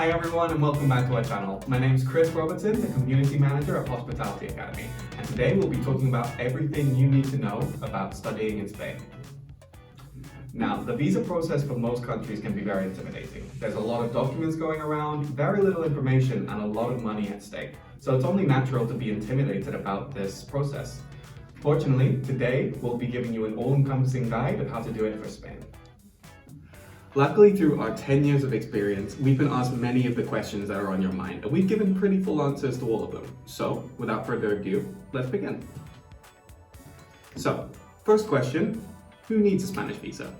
Hi everyone and welcome back to our channel. My name is Chris Robertson, the Community Manager at Hospitality Academy, and today we'll be talking about everything you need to know about studying in Spain. Now, the visa process for most countries can be very intimidating. There's a lot of documents going around, very little information, and a lot of money at stake. So it's only natural to be intimidated about this process. Fortunately, today we'll be giving you an all-encompassing guide of how to do it for Spain. Luckily, through our 10 years of experience, we've been asked many of the questions that are on your mind, and we've given pretty full answers to all of them. So, without further ado, let's begin. So, first question, who needs a Spanish visa?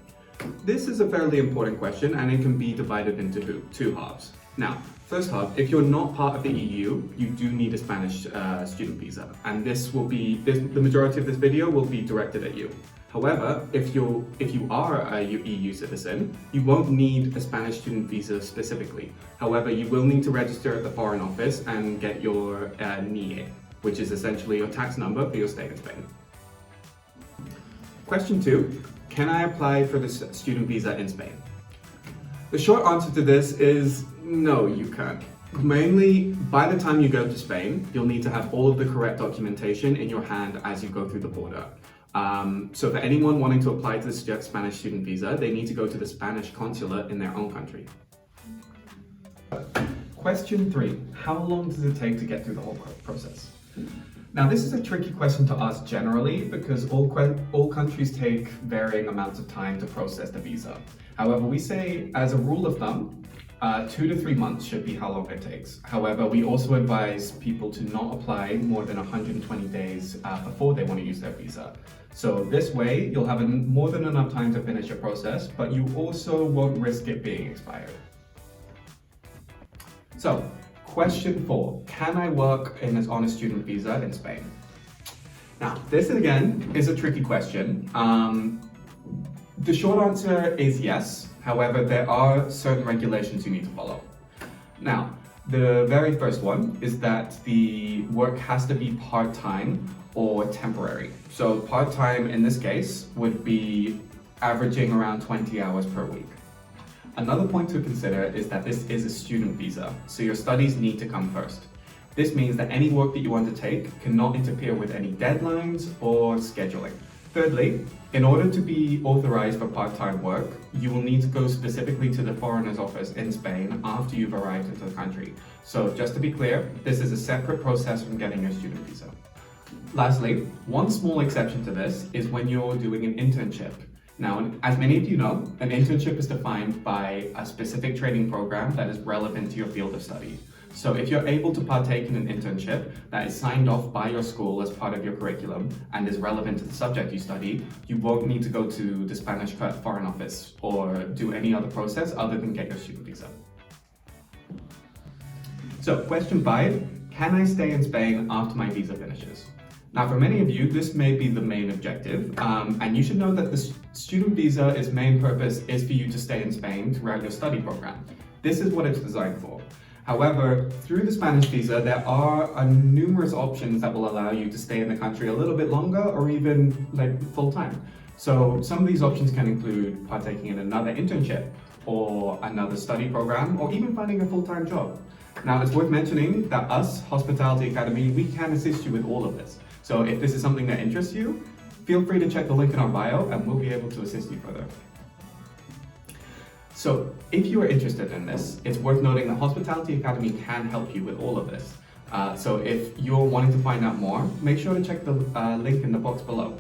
This is a fairly important question, and it can be divided into two halves. Now, first half, if you're not part of the EU, you do need a Spanish student visa, and the majority of this video will be directed at you. However, if you are a EU citizen, you won't need a Spanish student visa specifically. However, you will need to register at the Foreign Office and get your NIE, which is essentially your tax number for your stay in Spain. Question 2, can I apply for this student visa in Spain? The short answer to this is no, you can't. Mainly, by the time you go to Spain, you'll need to have all of the correct documentation in your hand as you go through the border. So for anyone wanting to apply to the Spanish student visa, they need to go to the Spanish consulate in their own country. Question 3, how long does it take to get through the whole process? Now this is a tricky question to ask generally because all countries take varying amounts of time to process the visa. However, we say as a rule of thumb, 2 to 3 months should be how long it takes. However, we also advise people to not apply more than 120 days before they want to use their visa. So this way, you'll have more than enough time to finish your process, but you also won't risk it being expired. So, question 4, can I work on a student visa in Spain? Now, this again is a tricky question. The short answer is yes. However, there are certain regulations you need to follow. Now, the very first one is that the work has to be part-time or temporary. So part-time in this case would be averaging around 20 hours per week. Another point to consider is that this is a student visa, so your studies need to come first. This means that any work that you undertake cannot interfere with any deadlines or scheduling. Thirdly, in order to be authorized for part-time work, you will need to go specifically to the Foreigners Office in Spain after you've arrived into the country. So just to be clear, this is a separate process from getting your student visa. Lastly, one small exception to this is when you're doing an internship. Now, as many of you know, an internship is defined by a specific training program that is relevant to your field of study. So if you're able to partake in an internship that is signed off by your school as part of your curriculum and is relevant to the subject you study, you won't need to go to the Spanish Foreign Office or do any other process other than get your student visa. So question 5, can I stay in Spain after my visa finishes? Now for many of you, this may be the main objective, and you should know that the student visa's main purpose is for you to stay in Spain throughout your study program. This is what it's designed for. However, through the Spanish visa, there are numerous options that will allow you to stay in the country a little bit longer or even full-time. So some of these options can include partaking in another internship or another study program or even finding a full-time job. Now it's worth mentioning that us, Hospitality Academy, we can assist you with all of this. So if this is something that interests you, feel free to check the link in our bio and we'll be able to assist you further. So if you are interested in this, it's worth noting that Hospitality Academy can help you with all of this. So if you're wanting to find out more, make sure to check the link in the box below.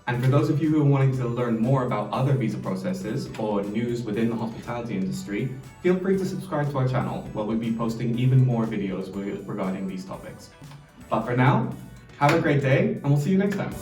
And for those of you who are wanting to learn more about other visa processes or news within the hospitality industry, feel free to subscribe to our channel where we'll be posting even more videos regarding these topics. But for now, have a great day and we'll see you next time.